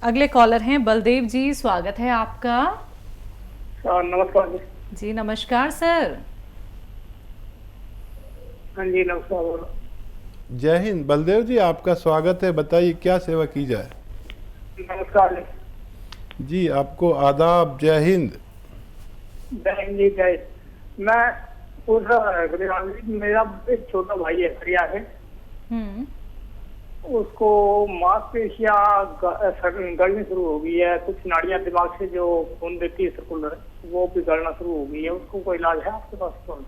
अगले कॉलर हैं बलदेव जी, स्वागत है आपका। नमस्कार जी। जी नमस्कार सर। हाँ जी, नमस्कार बोलो। जय हिंद बलदेव जी, आपका स्वागत है। बताइए क्या सेवा की जाए। नमस्कार जी। जी आपको आदाब, जय हिंद। जय हिंद जी, जय। मैं पूछ रहा था, मेरा एक छोटा भाई है हरिया है, हम्म। उसको मांसपेशियां गलनी शुरू हो गई है, कुछ नाड़ियां दिमाग से जो खून देती है सर्कुलर, वो भी गलना शुरू हो गई है। उसको कोई इलाज है आपके पास? तो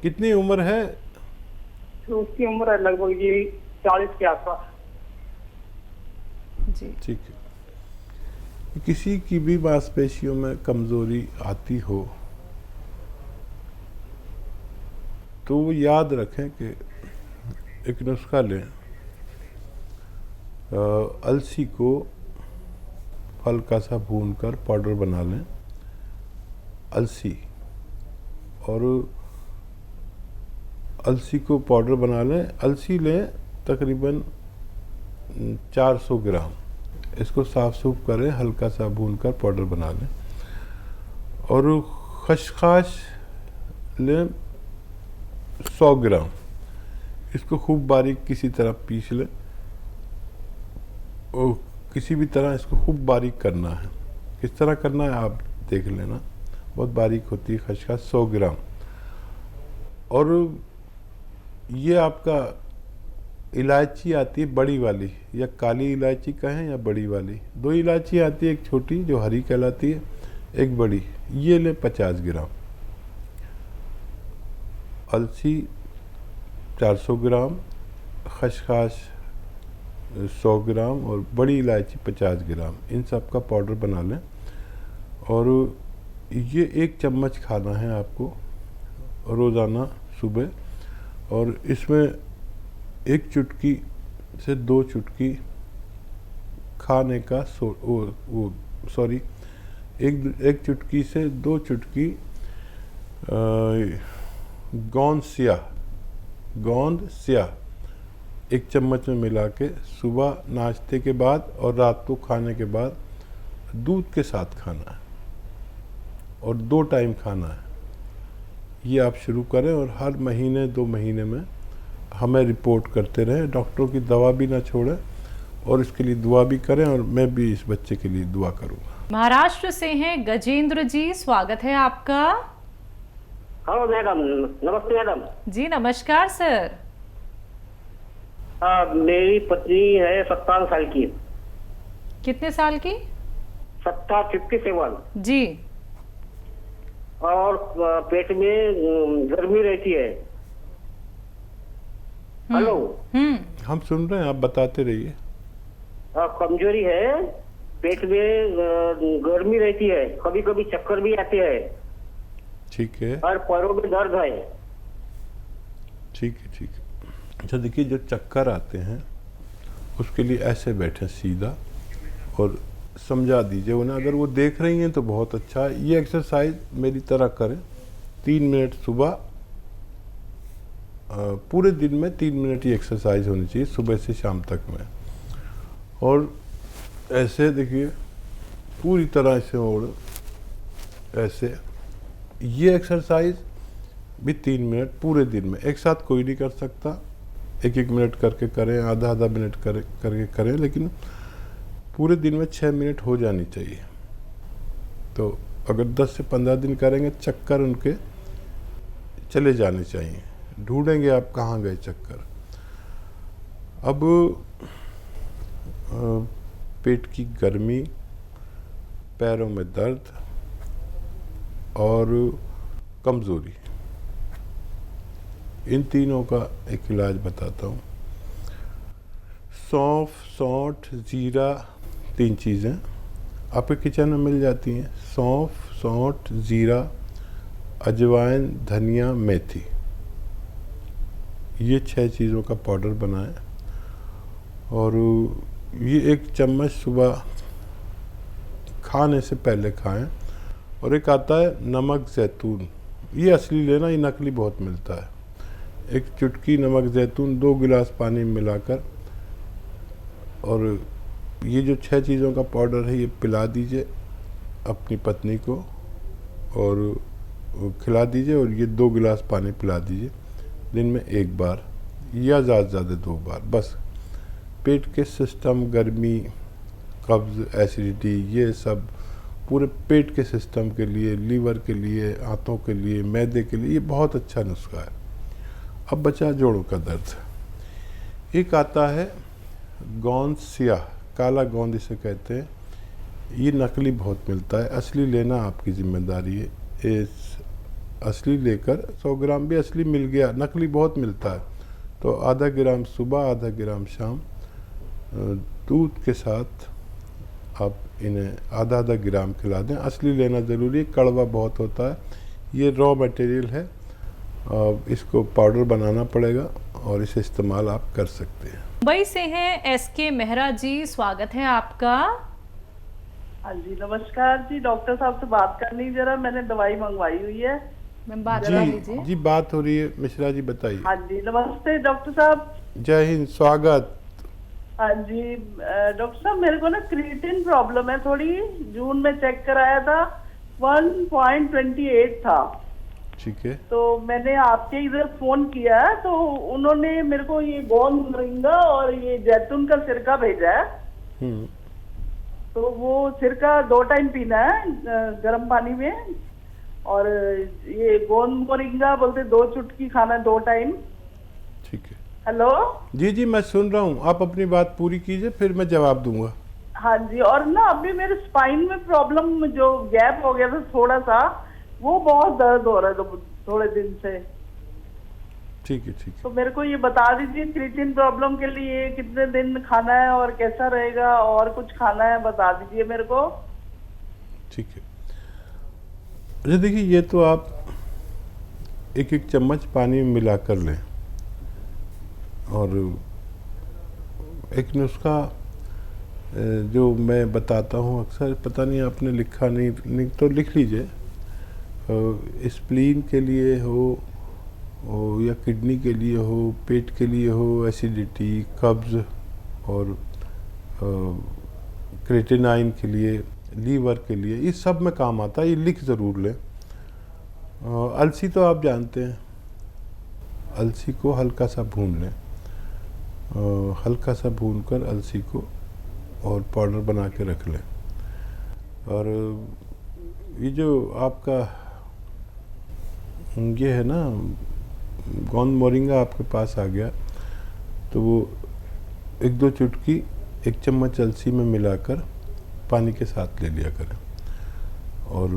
कितनी उम्र है? उसकी उम्र है लगभग जी 40 के आसपास। जी ठीक है। किसी की भी मांसपेशियों में कमजोरी आती हो तो वो याद रखें कि एक नुस्खा लें। अलसी को हल्का सा भूनकर पाउडर बना लें। अलसी को पाउडर बना लें। अलसी लें तकरीबन 400 ग्राम। इसको साफ सूफ करें, हल्का सा भूनकर पाउडर बना लें। और खसखस लें 100 ग्राम। इसको खूब बारीक किसी तरह पीस लें। और किसी भी तरह इसको खूब बारीक करना है। किस तरह करना है आप देख लेना, बहुत बारीक होती है खसखस। 100 ग्राम। और ये आपका इलायची आती है बड़ी वाली, या काली इलायची कहें या बड़ी वाली, 2 इलायची आती है, एक छोटी जो हरी कहलाती है, एक बड़ी। ये ले 50 ग्राम। अलसी 400 ग्राम, खसखस 100 ग्राम और बड़ी इलायची 50 ग्राम, इन सब का पाउडर बना लें। और ये 1 चम्मच खाना है आपको रोज़ाना सुबह। और इसमें 1 चुटकी से 2 चुटकी खाने का एक चुटकी से 2 चुटकी गोंद स्याह 1 चम्मच में मिला के सुबह नाश्ते के बाद और रात को खाने के बाद दूध के साथ खाना है। और 2 टाइम खाना है। ये आप शुरू करें और हर महीने 2 महीने में हमें रिपोर्ट करते रहें। डॉक्टरों की दवा भी ना छोड़ें और इसके लिए दुआ भी करें। और मैं भी इस बच्चे के लिए दुआ करूँगा। महाराष्ट्र से हैं गजेंद्र जी, स्वागत है आपका। हेलो मैडम, नमस्ते मैडम। जी नमस्कार सर। मेरी पत्नी है 57 साल की। कितने साल की? 57। जी। और पेट में गर्मी रहती है। हेलो। हम सुन रहे हैं, आप बताते रहिए। कमजोरी है, पेट में गर्मी रहती है, कभी कभी चक्कर भी आते हैं। ठीक है। और पैरों में दर्द है। ठीक है, ठीक है। अच्छा देखिए, जो चक्कर आते हैं उसके लिए ऐसे बैठे सीधा और समझा दीजिए उन्हें। अगर वो देख रही हैं तो बहुत अच्छा है। ये एक्सरसाइज मेरी तरह करें। 3 मिनट सुबह, पूरे दिन में 3 मिनट ये एक्सरसाइज होनी चाहिए, सुबह से शाम तक में। और ऐसे देखिए पूरी तरह से ओढ़, ऐसे ये एक्सरसाइज भी 3 मिनट पूरे दिन में। एक साथ कोई नहीं कर सकता, 1-1 मिनट करके करें, आधा मिनट करके करें, लेकिन पूरे दिन में 6 मिनट हो जानी चाहिए। तो अगर 10 से 15 दिन करेंगे, चक्कर उनके चले जाने चाहिए। ढूंढेंगे आप कहाँ गए चक्कर। अब पेट की गर्मी, पैरों में दर्द और कमज़ोरी, इन तीनों का एक इलाज बताता हूँ। सौंफ, सौंठ, जीरा, 3 चीज़ें आपके किचन में मिल जाती हैं। सौंफ, सौंठ, जीरा, अजवाइन, धनिया, मेथी, ये 6 चीज़ों का पाउडर बनाएं। और ये 1 चम्मच सुबह खाने से पहले खाएं। और एक आता है नमक ज़ैतून, ये असली लेना, ये नकली बहुत मिलता है। 1 चुटकी नमक ज़ैतून 2 गिलास पानी में मिलाकर और ये जो 6 चीज़ों का पाउडर है ये पिला दीजिए अपनी पत्नी को और खिला दीजिए, और ये 2 गिलास पानी पिला दीजिए दिन में 1 बार या ज़्यादा से ज़्यादा 2 बार। बस पेट के सिस्टम, गर्मी, कब्ज़, एसिडिटी, ये सब पूरे पेट के सिस्टम के लिए, लीवर के लिए, आंतों के लिए, मैदे के लिए ये बहुत अच्छा नुस्खा है। अब बचा जोड़ों का दर्द। एक आता है गोंद सियाह, काला गोंद इसे कहते हैं। ये नकली बहुत मिलता है, असली लेना आपकी जिम्मेदारी है। इस असली लेकर 100 ग्राम भी असली मिल गया, नकली बहुत मिलता है, तो आधा ग्राम सुबह, आधा ग्राम शाम दूध के साथ आप इन्हें आधा आधा ग्राम खिला दें। असली लेना ज़रूरी है, कड़वा बहुत होता है। ये रॉ मटेरियल है, इसको पाउडर बनाना पड़ेगा और इसे इस्तेमाल आप कर सकते हैं। मुंबई से हैं SK मेहरा जी, स्वागत है आपका। हाँ जी, नमस्कार जी। डॉक्टर साहब से बात करनी जरा, मैंने दवाई मंगवाई हुई है। मैम बात कर लीजिए। जी बात हो रही है, मिश्रा जी बताइए। हाँ जी, नमस्ते डॉक्टर साहब। जय हिंद, स्वागत। हाँ जी डॉक्टर साहब, मेरे को ना क्रिएटिन प्रॉब्लम है थोड़ी। जून में चेक कराया था, 1.28 था। ठीक है। तो मैंने आपके इधर फोन किया, तो उन्होंने मेरे को ये गोंद मोरिंगा और ये जैतून का सिरका भेजा है। तो वो सिरका 2 टाइम पीना है गर्म पानी में, और ये गोंद मोरिंगा बोलते 2 चुटकी खाना है 2 टाइम। ठीक है। हेलो। जी जी मैं सुन रहा हूँ, आप अपनी बात पूरी कीजिए फिर मैं जवाब दूंगा। हाँ जी, और ना अभी मेरे स्पाइन में प्रॉब्लम, जो गैप हो गया था थोड़ा सा, वो बहुत दर्द हो रहा है थोड़े दिन से। ठीक है, ठीक है। तो मेरे को ये बता दीजिए, क्रिएटिन प्रॉब्लम के लिए कितने दिन खाना है और कैसा रहेगा, और कुछ खाना है बता दीजिए मेरे को। ठीक है। अच्छा देखिए, ये तो आप 1-1 चम्मच पानी में मिला कर लें, और एक नुस्खा जो मैं बताता हूँ अक्सर, पता नहीं आपने लिखा नहीं तो लिख लीजिए। स्प्लीन के लिए हो या किडनी के लिए हो, पेट के लिए हो, एसिडिटी, कब्ज़ और क्रेटिनाइन के लिए, लीवर के लिए, ये सब में काम आता है। ये लिख ज़रूर लें। अलसी तो आप जानते हैं, अलसी को हल्का सा भून लें, हल्का सा भूनकर अलसी को और पाउडर बना के रख लें। और ये जो आपका ये है ना गोंद मोरिंगा आपके पास आ गया, तो वो 1-2 चुटकी 1 चम्मच अलसी में मिलाकर पानी के साथ ले लिया करें, और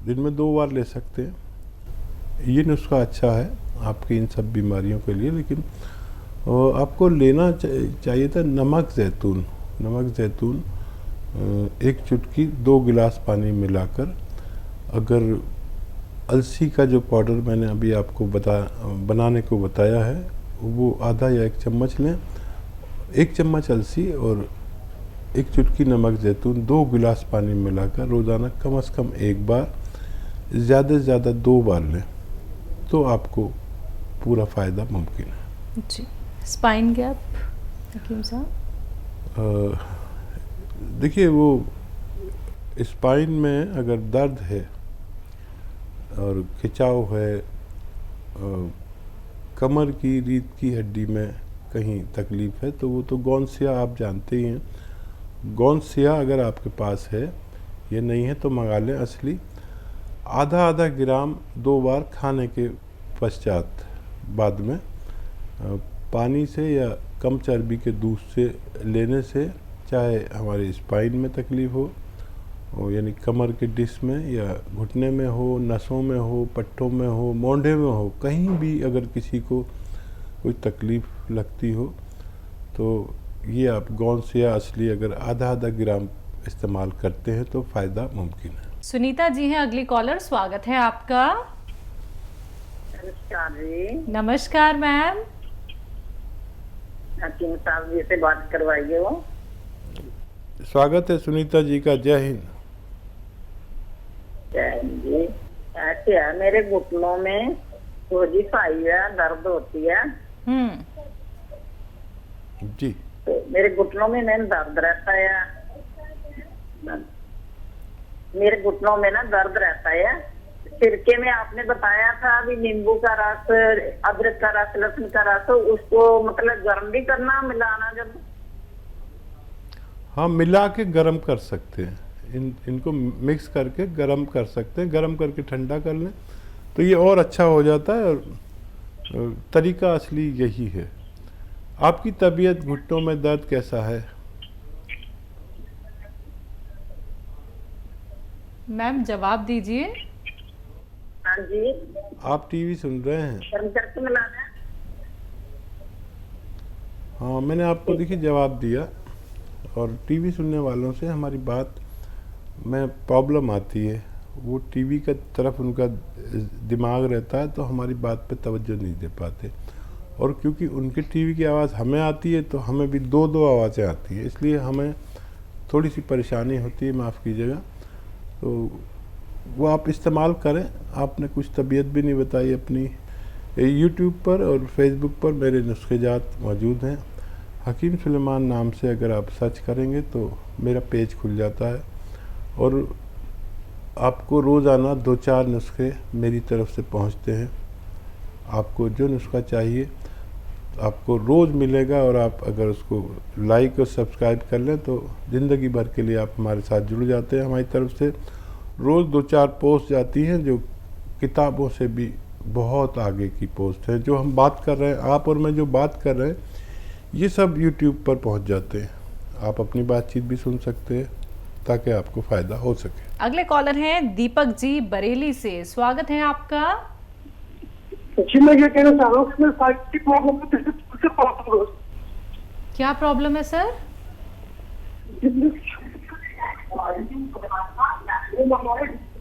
दिन में 2 बार ले सकते हैं। ये नुस्खा अच्छा है आपकी इन सब बीमारियों के लिए। लेकिन आपको लेना चाहिए था नमक ज़ैतून। नमक ज़ैतून 1 चुटकी 2 गिलास पानी मिलाकर, अगर अलसी का जो पाउडर मैंने अभी आपको बनाने को बताया है, वो आधा या 1 चम्मच लें। 1 चम्मच अलसी और 1 चुटकी नमक ज़ैतून 2 गिलास पानी में मिलाकर रोज़ाना कम से कम 1 बार, ज़्यादा से ज़्यादा 2 बार लें, तो आपको पूरा फ़ायदा मुमकिन है। जी। स्पाइन गैप हकीम साहब, देखिए वो स्पाइन में अगर दर्द है और खिंचाव है, कमर की रीढ़ की हड्डी में कहीं तकलीफ़ है, तो वो तो गोंद सियाह आप जानते ही हैं। गोंद सियाह अगर आपके पास है, ये नहीं है तो मंगा लें असली। आधा ग्राम 2 बार खाने के पश्चात बाद में पानी से या कम चर्बी के दूध से लेने से, चाहे हमारे स्पाइन में तकलीफ़ हो यानी कमर के डिस्क में या घुटने में हो, नसों में हो, पट्टों में हो, मोंढे में हो, कहीं भी अगर किसी को कोई तकलीफ़ लगती हो, तो ये आप गोंद सियाह असली अगर आधा ग्राम इस्तेमाल करते हैं तो फ़ायदा मुमकिन है। सुनीता जी हैं अगली कॉलर, स्वागत है आपका। नमस्कार जी। नमस्कार मैम। हकीम साहब जी से बात करवाइए। वो स्वागत है सुनीता जी का। जय हिंद। जय हिंद जी। ऐसे है, मेरे घुटनों में सोजिश आई है, दर्द होती है जी। तो मेरे घुटनों में मैम दर्द रहता है, मेरे घुटनों में ना दर्द रहता है। सिरके में आपने बताया था अभी नींबू का रस, अदरक का रस, लहसुन का रस, उसको मतलब गर्म भी करना, मिलाना जब? हाँ, मिला के गर्म कर सकते हैं, इनको मिक्स करके गर्म कर सकते हैं, गर्म करके ठंडा कर लें तो ये और अच्छा हो जाता है। और तरीका असली यही है। आपकी तबीयत, घुटनों में दर्द कैसा है? मैम जवाब दीजिए। हाँ जी, आप टीवी सुन रहे हैं? गर्म करके मिलाना है। हाँ, मैंने आपको देखिए जवाब दिया। और टीवी सुनने वालों से हमारी बात में प्रॉब्लम आती है, वो टीवी की तरफ उनका दिमाग रहता है तो हमारी बात पे तवज्जो नहीं दे पाते। और क्योंकि उनके टीवी की आवाज़ हमें आती है तो हमें भी दो दो आवाज़ें आती हैं, इसलिए हमें थोड़ी सी परेशानी होती है, माफ़ कीजिएगा। तो वो आप इस्तेमाल करें। आपने कुछ तबीयत भी नहीं बताई अपनी। यूट्यूब पर और फेसबुक पर मेरे नुस्खेजात मौजूद हैं। हकीम सुलेमान नाम से अगर आप सर्च करेंगे तो मेरा पेज खुल जाता है और आपको रोज़ाना 2-4 नुस्खे मेरी तरफ से पहुंचते हैं। आपको जो नुस्खा चाहिए आपको रोज़ मिलेगा और आप अगर उसको लाइक और सब्सक्राइब कर लें तो ज़िंदगी भर के लिए आप हमारे साथ जुड़ जाते हैं। हमारी तरफ से रोज़ 2-4 पोस्ट जाती हैं जो किताबों से भी बहुत आगे की पोस्ट है। जो हम बात कर रहे हैं, आप और मैं जो बात कर रहे हैं, ये सब यूट्यूब पर पहुंच जाते हैं। आप अपनी बातचीत भी सुन सकते हैं ताकि आपको फ़ायदा हो सके। अगले कॉलर हैं दीपक जी बरेली से, स्वागत है आपका। जी, मैं ये कहना चाह रहा हूँ कि मेरे साइड की प्रॉब्लम है, जैसे प्रॉब्लम क्या प्रॉब्लम है सर?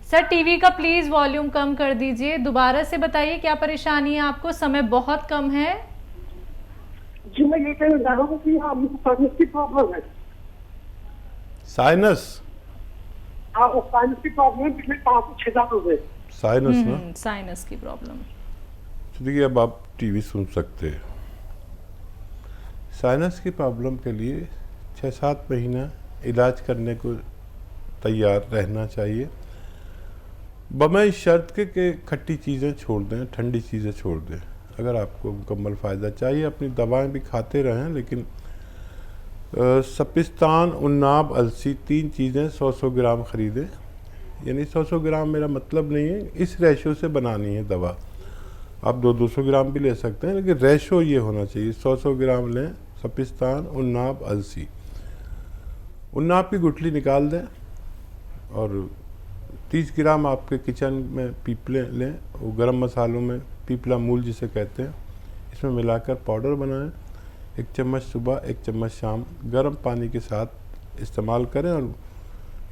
सर टीवी का प्लीज वॉल्यूम कम कर दीजिए। दोबारा से बताइए क्या परेशानी है आपको, समय बहुत कम है। जी, मैं ये कहना चाह रहा हूँ कि हाँ, मुझे साइनस की प्रॉब्लम है। साइनस? हाँ, वो साइनस की प्रॉब्लम है, पिछले 5 से 6 साल हो गए। साइनस ना? साइनस की प्रॉब्लम। तो देखिए, अब आप टीवी सुन सकते हैं। साइनस की प्रॉब्लम के लिए 6-7 महीना इलाज करने को तैयार रहना चाहिए, बमई शर्त के खट्टी चीज़ें छोड़ दें, ठंडी चीज़ें छोड़ दें। अगर आपको मुकम्मल फ़ायदा चाहिए, अपनी दवाएं भी खाते रहें, लेकिन सपिस्तान, उन्नाब, अलसी, 3 चीज़ें 100-100 ग्राम ख़रीदें। यानी 100-100 ग्राम मेरा मतलब नहीं है, इस रेशो से बनानी है दवा। आप 200-200 ग्राम भी ले सकते हैं, लेकिन रेशो ये होना चाहिए, 100-100 ग्राम लें। सपिस्तान, उन्नाब, अलसी। उन्नाब की गुठली निकाल दें और 30 ग्राम आपके किचन में पीपले लें, वो गरम मसालों में पीपला मूल जिसे कहते हैं, इसमें मिलाकर पाउडर बनाएं। 1 चम्मच सुबह, 1 चम्मच शाम गर्म पानी के साथ इस्तेमाल करें। और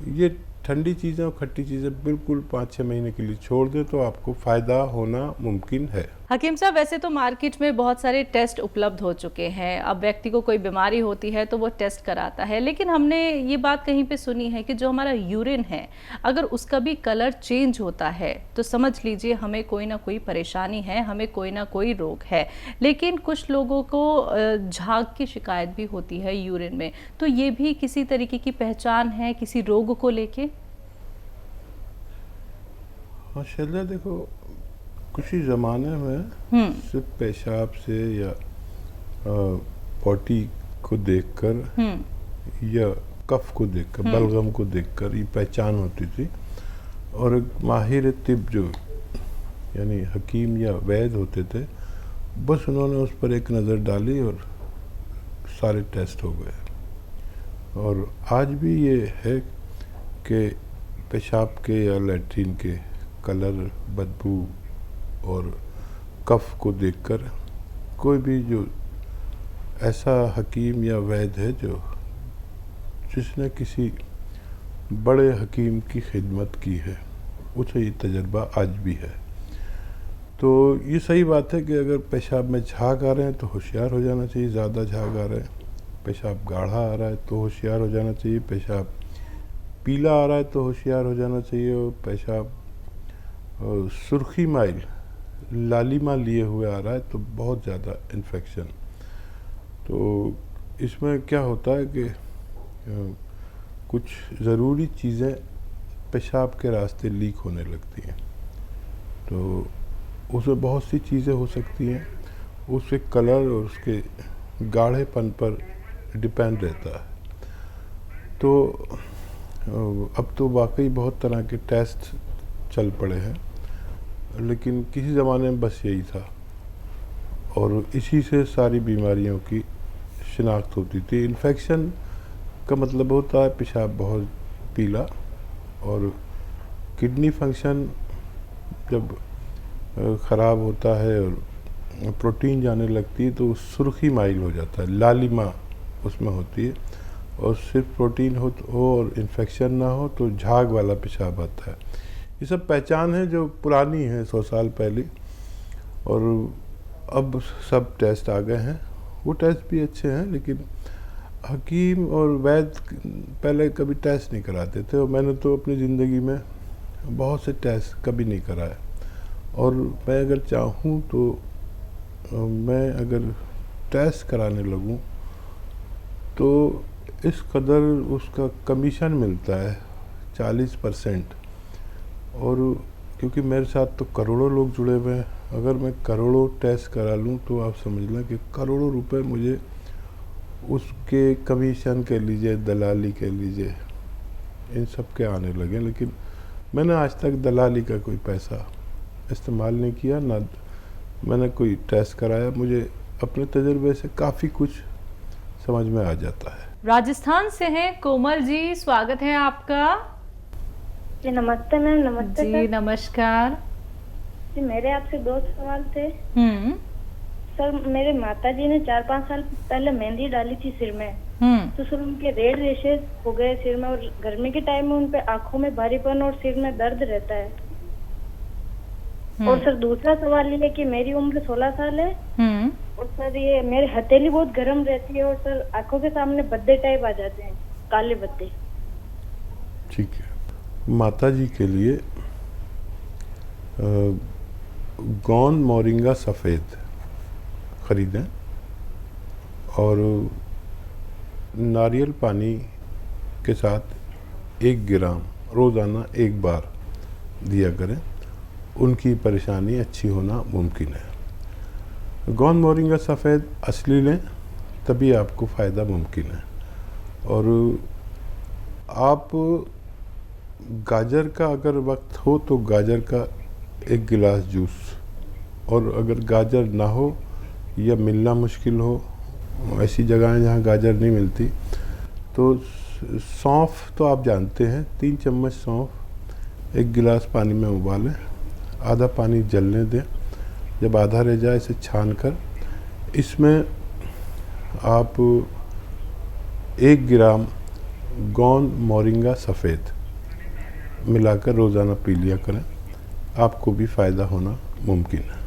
ये ठंडी चीज़ें और खट्टी चीज़ें बिल्कुल 5-6 महीने के लिए छोड़ दें तो आपको फ़ायदा होना मुमकिन है। हकीम साहब, वैसे तो मार्केट में बहुत सारे टेस्ट उपलब्ध हो चुके हैं। अब व्यक्ति को कोई बीमारी होती है तो वो टेस्ट कराता है, लेकिन हमने ये बात कहीं पे सुनी है कि जो हमारा यूरिन है, अगर उसका भी कलर चेंज होता है तो समझ लीजिए हमें कोई ना कोई परेशानी है, हमें कोई ना कोई रोग है। लेकिन कुछ लोगों को झाग की शिकायत भी होती है यूरिन में, तो ये भी किसी तरीके की पहचान है किसी रोग को लेके? हाँ शैला, देखो कुछ ही ज़माने में सिर्फ पेशाब से या पॉटी को देखकर या कफ को देखकर, बलगम को देखकर ये पहचान होती थी। और एक माहिर तिब जो यानी हकीम या वैद होते थे, बस उन्होंने उस पर एक नज़र डाली और सारे टेस्ट हो गए। और आज भी ये है कि पेशाब के या लैट्रिन के कलर, बदबू और कफ को देखकर कोई भी जो ऐसा हकीम या वैद है जो जिसने किसी बड़े हकीम की खिदमत की है, उसे ये तजर्बा आज भी है। तो ये सही बात है कि अगर पेशाब में झाग आ रहे हैं तो होशियार हो जाना चाहिए, ज़्यादा झाग आ रहे हैं। पेशाब गाढ़ा आ रहा है तो होशियार हो जाना चाहिए। पेशाब पीला आ रहा है तो होशियार हो जाना चाहिए। और पेशाब सुर्खी माइल, लालिमा लिए हुए आ रहा है तो बहुत ज़्यादा इन्फेक्शन। तो इसमें क्या होता है कि कुछ ज़रूरी चीज़ें पेशाब के रास्ते लीक होने लगती हैं, तो उसमें बहुत सी चीज़ें हो सकती हैं। उसके कलर और उसके गाढ़ेपन पर डिपेंड रहता है। तो अब तो वाकई बहुत तरह के टेस्ट चल पड़े हैं, लेकिन किसी ज़माने में बस यही था और इसी से सारी बीमारियों की शिनाख्त होती थी। इन्फेक्शन का मतलब होता है पेशाब बहुत पीला, और किडनी फंक्शन जब ख़राब होता है और प्रोटीन जाने लगती है तो सुर्खी माइल हो जाता है, लालिमा उसमें होती है। और सिर्फ प्रोटीन हो और इन्फेक्शन ना हो तो झाग वाला पेशाब आता है। ये सब पहचान है जो पुरानी है 100 साल पहले, और अब सब टेस्ट आ गए हैं। वो टेस्ट भी अच्छे हैं, लेकिन हकीम और वैद्य पहले कभी टेस्ट नहीं कराते थे, और मैंने तो अपनी ज़िंदगी में बहुत से टेस्ट कभी नहीं कराए। और मैं अगर चाहूँ तो मैं अगर टेस्ट कराने लगूँ तो इस कदर उसका कमीशन मिलता है 40%, और क्योंकि मेरे साथ तो करोड़ों लोग जुड़े हुए हैं, अगर मैं करोड़ों टेस्ट करा लूँ तो आप समझ लें कि करोड़ों रुपए मुझे उसके कमीशन के लीजिए, दलाली के लीजिए, इन सब के आने लगे। लेकिन मैंने आज तक दलाली का कोई पैसा इस्तेमाल नहीं किया, ना मैंने कोई टेस्ट कराया। मुझे अपने तजुर्बे से काफ़ी कुछ समझ में आ जाता है। राजस्थान से हैं कोमल जी, स्वागत है आपका। जी नमस्ते मैम। नमस्ते जी सर। नमस्कार। जी मेरे आपसे 2 सवाल थे। सर मेरे माता जी ने 4-5 साल पहले मेहंदी डाली थी सिर में, तो सर उनके रेड रेशेस हो गए सिर में, और गर्मी के टाइम में उन पे आंखों में भारीपन और सिर में दर्द रहता है। और सर दूसरा सवाल ये है कि मेरी उम्र 16 साल है, और सर ये मेरे हथेली बहुत गर्म रहती है, और सर आंखों के सामने बद्दे टाइप आ जाते हैं, काले बद्दे। ठीक है, माता जी के लिए गौन मोरिंगा सफ़ेद ख़रीदें और नारियल पानी के साथ 1 ग्राम रोज़ाना 1 बार दिया करें। उनकी परेशानी अच्छी होना मुमकिन है। गौन मोरिंगा सफ़ेद असली लें, तभी आपको फ़ायदा मुमकिन है। और आप गाजर का अगर वक्त हो तो गाजर का 1 गिलास जूस, और अगर गाजर ना हो या मिलना मुश्किल हो, ऐसी जगहें जहाँ गाजर नहीं मिलती, तो सौंफ तो आप जानते हैं, 3 चम्मच सौंफ 1 गिलास पानी में उबालें, आधा पानी जलने दें। जब आधा रह जाए इसे छान कर इसमें आप 1 ग्राम गौन मोरिंगा सफ़ेद मिलाकर रोज़ाना पी लिया करें, आपको भी फ़ायदा होना मुमकिन है।